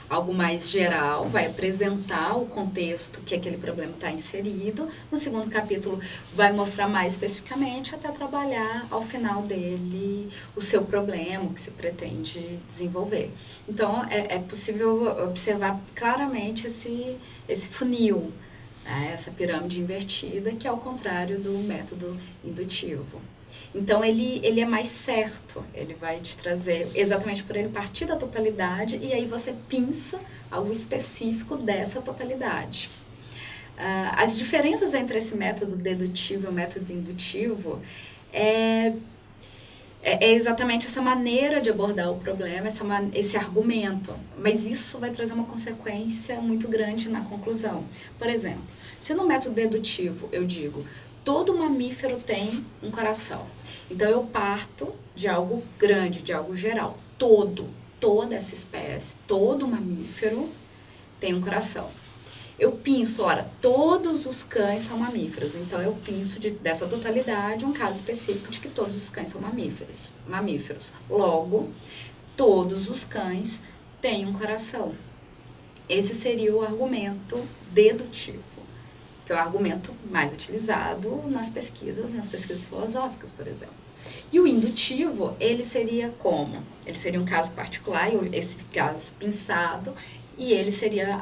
algo mais geral, vai apresentar o contexto que aquele problema está inserido. No segundo capítulo, vai mostrar mais especificamente até trabalhar ao final dele o seu problema, o que se pretende desenvolver. Então, é possível observar claramente esse funil, né, essa pirâmide invertida, que é ao contrário do método indutivo. Então, ele é mais certo, ele vai te trazer, exatamente por ele partir da totalidade, e aí você pinça algo específico dessa totalidade. As diferenças entre esse método dedutivo e o método indutivo é exatamente essa maneira de abordar o problema, esse argumento, mas isso vai trazer uma consequência muito grande na conclusão. Por exemplo, se no método dedutivo eu digo, todo mamífero tem um coração, então eu parto de algo grande, de algo geral, toda essa espécie, todo mamífero tem um coração. Eu pinço, todos os cães são mamíferos, então eu pinço dessa totalidade um caso específico de que todos os cães são mamíferos. Logo, todos os cães têm um coração. Esse seria o argumento dedutivo, que é o argumento mais utilizado nas pesquisas filosóficas, por exemplo. E o indutivo, ele seria como? Ele seria um caso particular, esse caso pinçado, e ele seria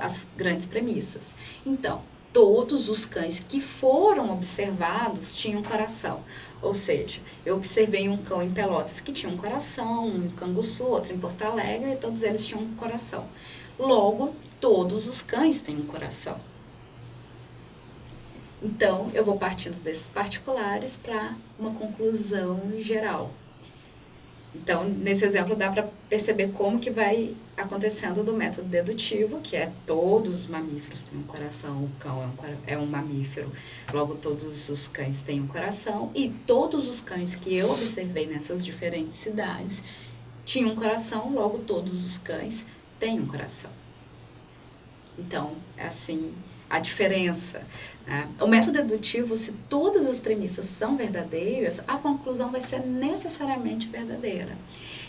as grandes premissas. Então, todos os cães que foram observados tinham coração. Ou seja, eu observei um cão em Pelotas que tinha um coração, um em Canguçu, outro em Porto Alegre, e todos eles tinham um coração. Logo, todos os cães têm um coração. Então, eu vou partindo desses particulares para uma conclusão geral. Então, nesse exemplo dá para perceber como que vai acontecendo do método dedutivo, que é todos os mamíferos têm um coração, o cão é um mamífero, logo todos os cães têm um coração, e todos os cães que eu observei nessas diferentes cidades tinham um coração, logo todos os cães têm um coração. Então, é assim a diferença, né? O método dedutivo, se todas as premissas são verdadeiras, a conclusão vai ser necessariamente verdadeira.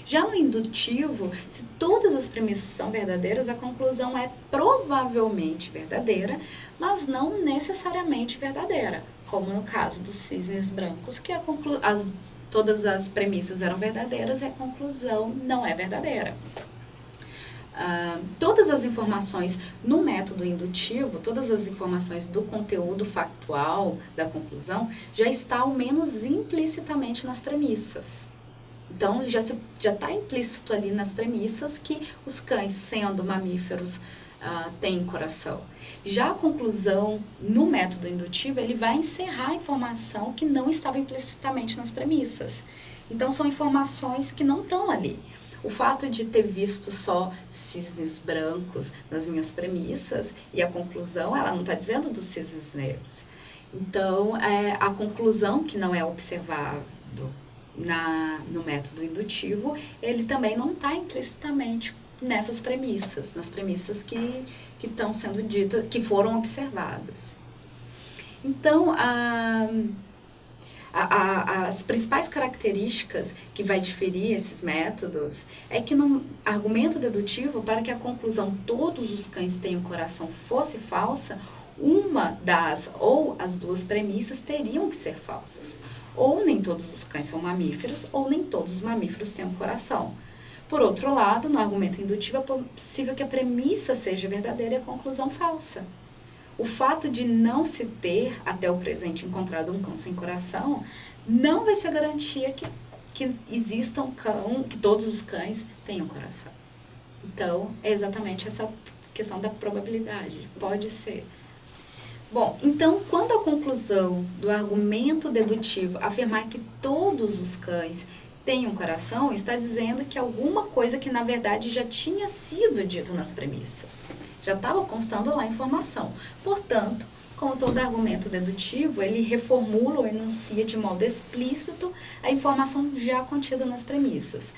Já no indutivo, se todas as premissas são verdadeiras, a conclusão é provavelmente verdadeira, mas não necessariamente verdadeira, como no caso dos cisnes brancos, que todas as premissas eram verdadeiras e a conclusão não é verdadeira. Todas as informações no método indutivo, todas as informações do conteúdo factual da conclusão já está ao menos implicitamente nas premissas. Então, já está implícito ali nas premissas que os cães, sendo mamíferos, têm coração. Já a conclusão no método indutivo, ele vai encerrar a informação que não estava implicitamente nas premissas. Então, são informações que não estão ali. O fato de ter visto só cisnes brancos nas minhas premissas e a conclusão, ela não está dizendo dos cisnes negros. Então, a conclusão que não é observado no método indutivo, ele também não está implicitamente nessas premissas, nas premissas que estão sendo ditas, que foram observadas. Então, as principais características que vai diferir esses métodos é que no argumento dedutivo, para que a conclusão todos os cães têm um coração fosse falsa, uma das ou as duas premissas teriam que ser falsas. Ou nem todos os cães são mamíferos, ou nem todos os mamíferos têm um coração. Por outro lado, no argumento indutivo é possível que a premissa seja verdadeira e a conclusão falsa. O fato de não se ter, até o presente, encontrado um cão sem coração, não vai ser garantia que exista um cão, que todos os cães tenham coração. Então, é exatamente essa questão da probabilidade. Pode ser. Bom, então, quando a conclusão do argumento dedutivo afirmar que todos os cães têm um coração, está dizendo que alguma coisa que, na verdade, já tinha sido dito nas premissas. Já estava constando lá a informação. Portanto, como todo argumento dedutivo, ele reformula ou enuncia de modo explícito a informação já contida nas premissas.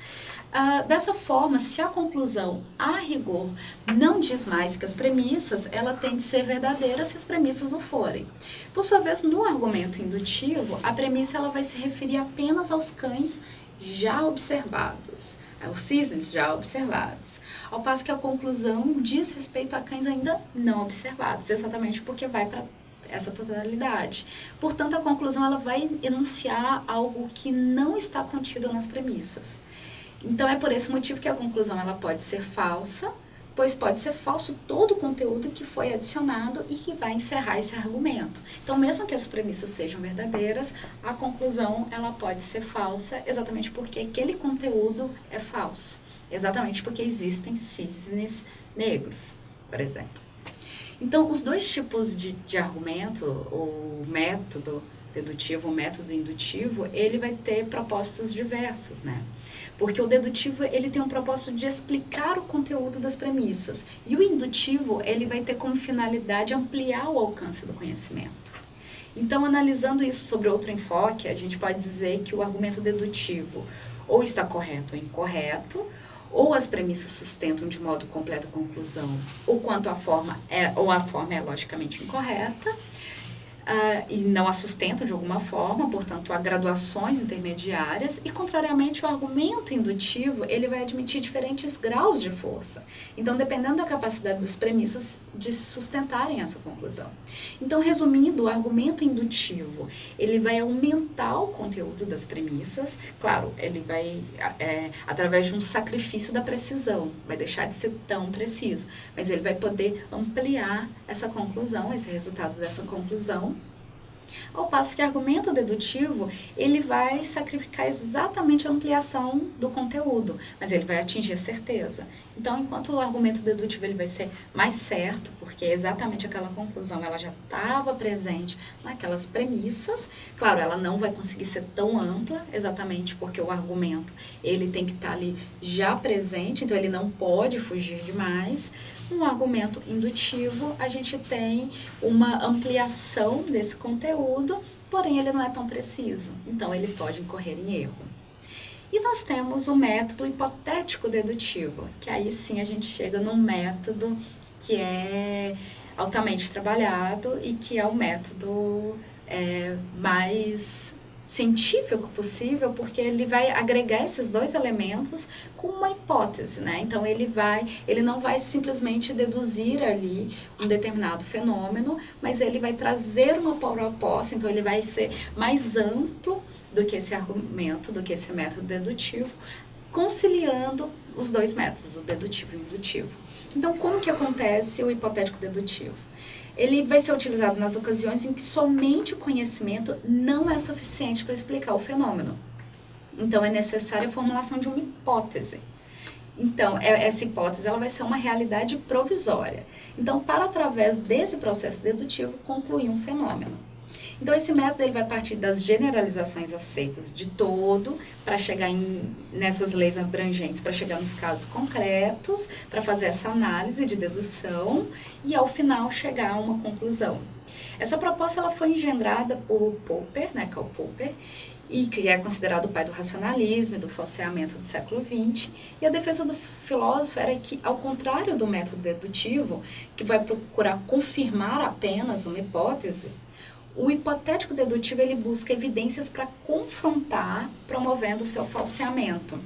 Dessa forma, se a conclusão, a rigor, não diz mais que as premissas, ela tem de ser verdadeira se as premissas o forem. Por sua vez, no argumento indutivo, a premissa ela vai se referir apenas aos cães já observados, aos cisnes já observados, ao passo que a conclusão diz respeito a cães ainda não observados, exatamente porque vai para essa totalidade. Portanto, a conclusão ela vai enunciar algo que não está contido nas premissas. Então, é por esse motivo que a conclusão ela pode ser falsa, pois pode ser falso todo o conteúdo que foi adicionado e que vai encerrar esse argumento. Então, mesmo que as premissas sejam verdadeiras, a conclusão ela pode ser falsa, exatamente porque aquele conteúdo é falso. Exatamente porque existem cisnes negros, por exemplo. Então, os dois tipos de argumento, o método dedutivo, o método indutivo, ele vai ter propósitos diversos, né? Porque o dedutivo, ele tem um propósito de explicar o conteúdo das premissas. E o indutivo, ele vai ter como finalidade ampliar o alcance do conhecimento. Então, analisando isso sobre outro enfoque, a gente pode dizer que o argumento dedutivo ou está correto ou incorreto, ou as premissas sustentam de modo completo a conclusão, ou quanto a forma é logicamente incorreta, e não a sustentam de alguma forma, portanto, há graduações intermediárias, e contrariamente o argumento indutivo, ele vai admitir diferentes graus de força. Então, dependendo da capacidade das premissas de sustentarem essa conclusão. Então, resumindo, o argumento indutivo, ele vai aumentar o conteúdo das premissas, claro, ele vai, através de um sacrifício da precisão, vai deixar de ser tão preciso, mas ele vai poder ampliar essa conclusão, esse resultado dessa conclusão, Ao passo que o argumento dedutivo, ele vai sacrificar exatamente a ampliação do conteúdo, mas ele vai atingir a certeza. Então, enquanto o argumento dedutivo ele vai ser mais certo, porque exatamente aquela conclusão ela já estava presente naquelas premissas, claro, ela não vai conseguir ser tão ampla, exatamente porque o argumento ele tem que estar ali já presente, então ele não pode fugir demais. No argumento indutivo, a gente tem uma ampliação desse conteúdo, porém ele não é tão preciso, então ele pode incorrer em erro. E nós temos o método hipotético dedutivo, que aí sim a gente chega num método que é altamente trabalhado e que é o método mais científico possível, porque ele vai agregar esses dois elementos com uma hipótese, né? Então ele não vai simplesmente deduzir ali um determinado fenômeno, mas ele vai trazer uma proposta, então ele vai ser mais amplo do que esse argumento, do que esse método dedutivo, conciliando os dois métodos, o dedutivo e o indutivo. Então, como que acontece o hipotético dedutivo? Ele vai ser utilizado nas ocasiões em que somente o conhecimento não é suficiente para explicar o fenômeno. Então, é necessária a formulação de uma hipótese. Então, essa hipótese ela vai ser uma realidade provisória. Então, para através desse processo dedutivo, concluir um fenômeno. Então, esse método ele vai partir das generalizações aceitas de todo, para chegar nessas leis abrangentes, para chegar nos casos concretos, para fazer essa análise de dedução e, ao final, chegar a uma conclusão. Essa proposta ela foi engendrada por Popper, né, Karl Popper, e que é considerado o pai do racionalismo e do falseamento do século XX. E a defesa do filósofo era que, ao contrário do método dedutivo, que vai procurar confirmar apenas uma hipótese, o hipotético dedutivo ele busca evidências para confrontar, promovendo o seu falseamento.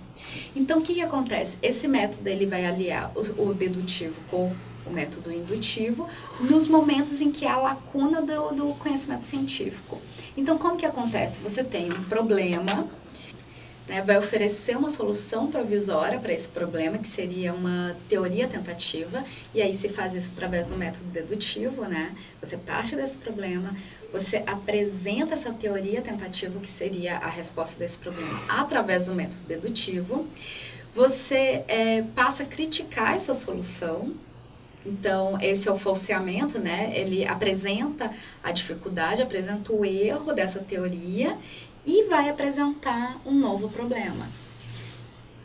Então, o que acontece? Esse método ele vai aliar o dedutivo com o método indutivo nos momentos em que há lacuna do conhecimento científico. Então, como que acontece? Você tem um problema, né, vai oferecer uma solução provisória para esse problema, que seria uma teoria tentativa, e aí se faz isso através do método dedutivo, né? Você parte desse problema, você apresenta essa teoria tentativa, que seria a resposta desse problema, através do método dedutivo, você passa a criticar essa solução. Então, esse é o falseamento, né? Ele apresenta a dificuldade, apresenta o erro dessa teoria e vai apresentar um novo problema.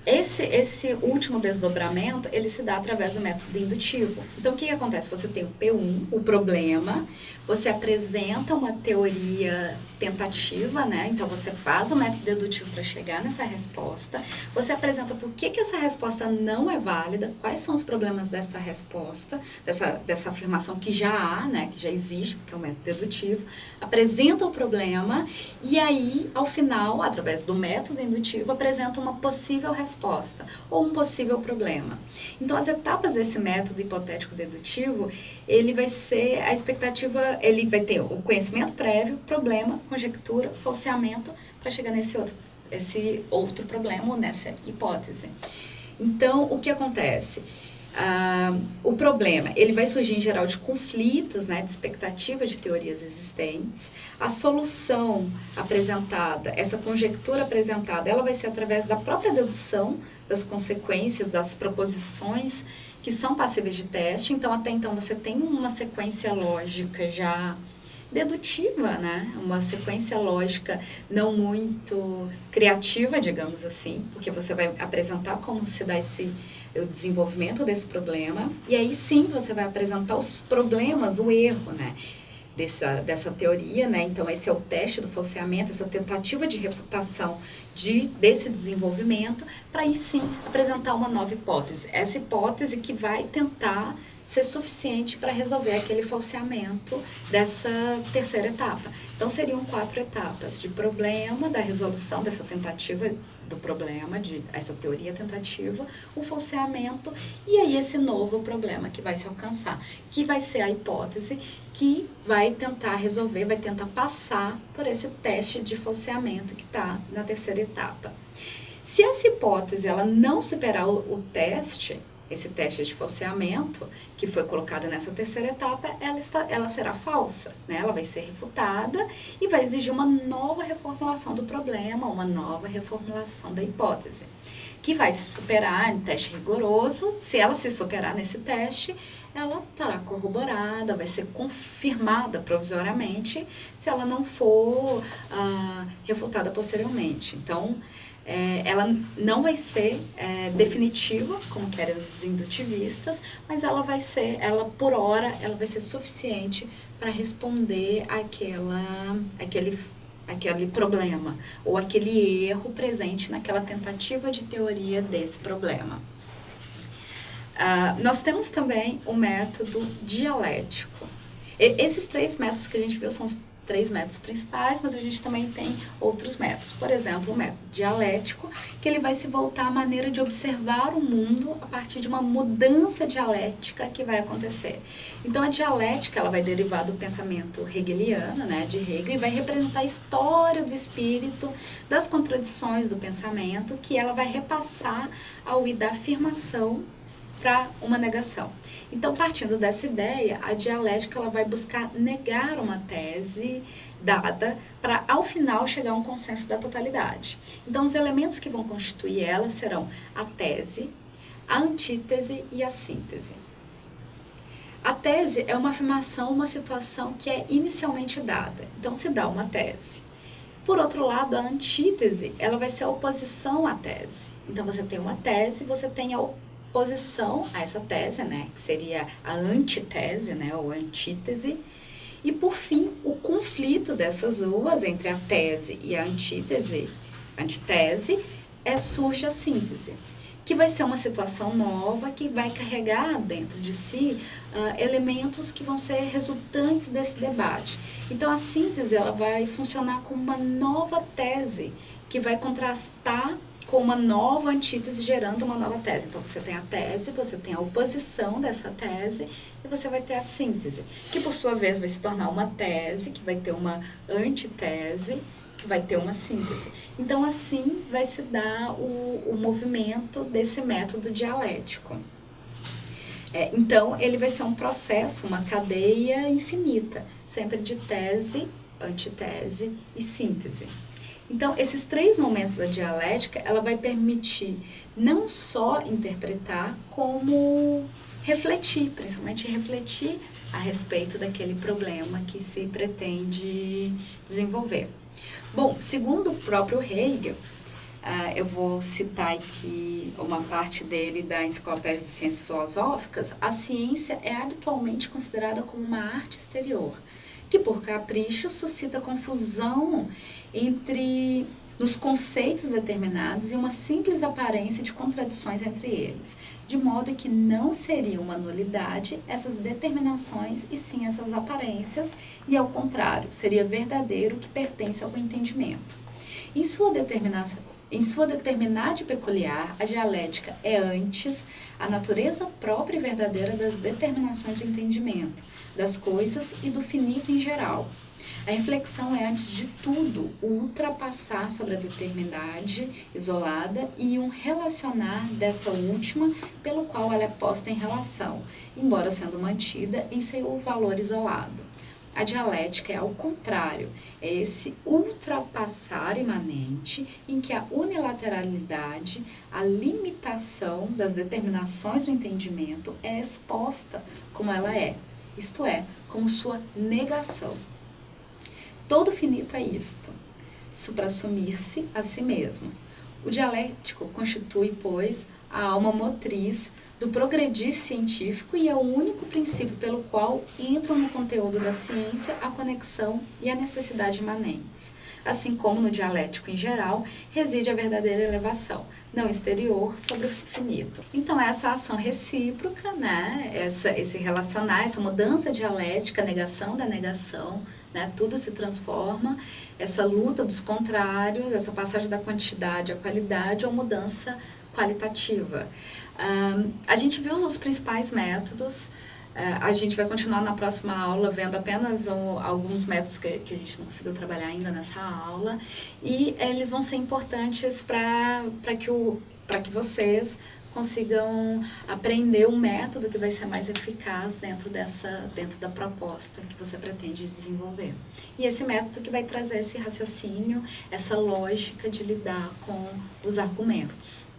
Esse último desdobramento, ele se dá através do método indutivo. Então, o que acontece? Você tem o P1, o problema, você apresenta uma teoria tentativa, né? Então, você faz o método dedutivo para chegar nessa resposta, você apresenta por que essa resposta não é válida, quais são os problemas dessa resposta, dessa afirmação que já há, né? Que já existe, porque é o método dedutivo, apresenta o problema e aí, ao final, através do método indutivo, apresenta uma possível resposta ou um possível problema. Então, as etapas desse método hipotético dedutivo, ele vai ser a expectativa, ele vai ter o conhecimento prévio, problema, conjectura, falseamento, para chegar esse outro problema ou nessa hipótese. Então, o que acontece? O problema, ele vai surgir em geral de conflitos, né, de expectativa de teorias existentes. A solução apresentada, essa conjectura apresentada, ela vai ser através da própria dedução das consequências, das proposições que são passíveis de teste. Então, até então, você tem uma sequência lógica já dedutiva, né? Uma sequência lógica não muito criativa, digamos assim, porque você vai apresentar como se dá o desenvolvimento desse problema, e aí sim você vai apresentar os problemas, o erro, né? Dessa teoria, né? Então, esse é o teste do falseamento, essa tentativa de refutação desse desenvolvimento, para aí sim apresentar uma nova hipótese. Essa hipótese que vai tentar ser suficiente para resolver aquele falseamento dessa terceira etapa. Então, seriam 4 etapas de problema, da resolução dessa tentativa do problema, essa teoria tentativa, o falseamento e aí esse novo problema que vai se alcançar, que vai ser a hipótese que vai tentar resolver, vai tentar passar por esse teste de falseamento que está na terceira etapa. Se essa hipótese ela não superar o teste, esse teste de falseamento, que foi colocado nessa terceira etapa, ela será falsa, né? Ela vai ser refutada e vai exigir uma nova reformulação do problema, uma nova reformulação da hipótese, que vai se superar em teste rigoroso. Se ela se superar nesse teste, ela estará corroborada, vai ser confirmada provisoriamente, se ela não for refutada posteriormente. Então, ela não vai ser definitiva, como querem os indutivistas, mas ela vai ser, por hora, ela vai ser suficiente para responder aquele problema, ou aquele erro presente naquela tentativa de teoria desse problema. Nós temos também o método dialético. Esses 3 métodos que a gente viu são os 3 métodos principais, mas a gente também tem outros métodos. Por exemplo, o método dialético, que ele vai se voltar à maneira de observar o mundo a partir de uma mudança dialética que vai acontecer. Então, a dialética ela vai derivar do pensamento hegeliano, né, de Hegel, e vai representar a história do espírito, das contradições do pensamento, que ela vai repassar ao ir da afirmação para uma negação. Então, partindo dessa ideia, a dialética ela vai buscar negar uma tese dada para, ao final, chegar a um consenso da totalidade. Então, os elementos que vão constituir ela serão a tese, a antítese e a síntese. A tese é uma afirmação, uma situação que é inicialmente dada. Então, se dá uma tese. Por outro lado, a antítese, ela vai ser a oposição à tese. Então, você tem uma tese, você tem a oposição a essa tese, né, que seria a antitese, né, ou antítese, e por fim, o conflito dessas duas, entre a tese e a antítese, surge a síntese, que vai ser uma situação nova, que vai carregar dentro de si elementos que vão ser resultantes desse debate. Então, a síntese ela vai funcionar como uma nova tese, que vai contrastar com uma nova antítese, gerando uma nova tese. Então, você tem a tese, você tem a oposição dessa tese, e você vai ter a síntese, que por sua vez vai se tornar uma tese, que vai ter uma antitese, que vai ter uma síntese. Então, assim vai se dar o movimento desse método dialético. Então, ele vai ser um processo, uma cadeia infinita, sempre de tese, antitese e síntese. Então, esses 3 momentos da dialética, ela vai permitir não só interpretar, como refletir, principalmente refletir a respeito daquele problema que se pretende desenvolver. Bom, segundo o próprio Hegel, eu vou citar aqui uma parte dele da Enciclopédia de Ciências Filosóficas, a ciência é habitualmente considerada como uma arte exterior, que por capricho suscita confusão nos conceitos determinados e uma simples aparência de contradições entre eles, de modo que não seria uma nulidade essas determinações e sim essas aparências, e ao contrário, seria verdadeiro o que pertence ao entendimento. Em sua determinade peculiar, a dialética é antes a natureza própria e verdadeira das determinações do entendimento, das coisas e do finito em geral. A reflexão é, antes de tudo, o ultrapassar sobre a determinidade isolada e um relacionar dessa última pelo qual ela é posta em relação, embora sendo mantida em seu valor isolado. A dialética é ao contrário, é esse ultrapassar imanente em que a unilateralidade, a limitação das determinações do entendimento é exposta como ela é, isto é, como sua negação. Todo finito é isto, suprassumir-se a si mesmo. O dialético constitui, pois, a alma motriz do progredir científico e é o único princípio pelo qual entram no conteúdo da ciência a conexão e a necessidade imanentes. Assim como no dialético em geral, reside a verdadeira elevação, não exterior, sobre o finito. Então, essa ação recíproca, né? Esse relacionar, essa mudança dialética, a negação da negação, né? Tudo se transforma, essa luta dos contrários, essa passagem da quantidade à qualidade ou mudança qualitativa. A gente viu os principais métodos, a gente vai continuar na próxima aula vendo apenas alguns métodos que a gente não conseguiu trabalhar ainda nessa aula, e eles vão ser importantes para que vocês consigam aprender um método que vai ser mais eficaz dentro da proposta que você pretende desenvolver. E esse método que vai trazer esse raciocínio, essa lógica de lidar com os argumentos.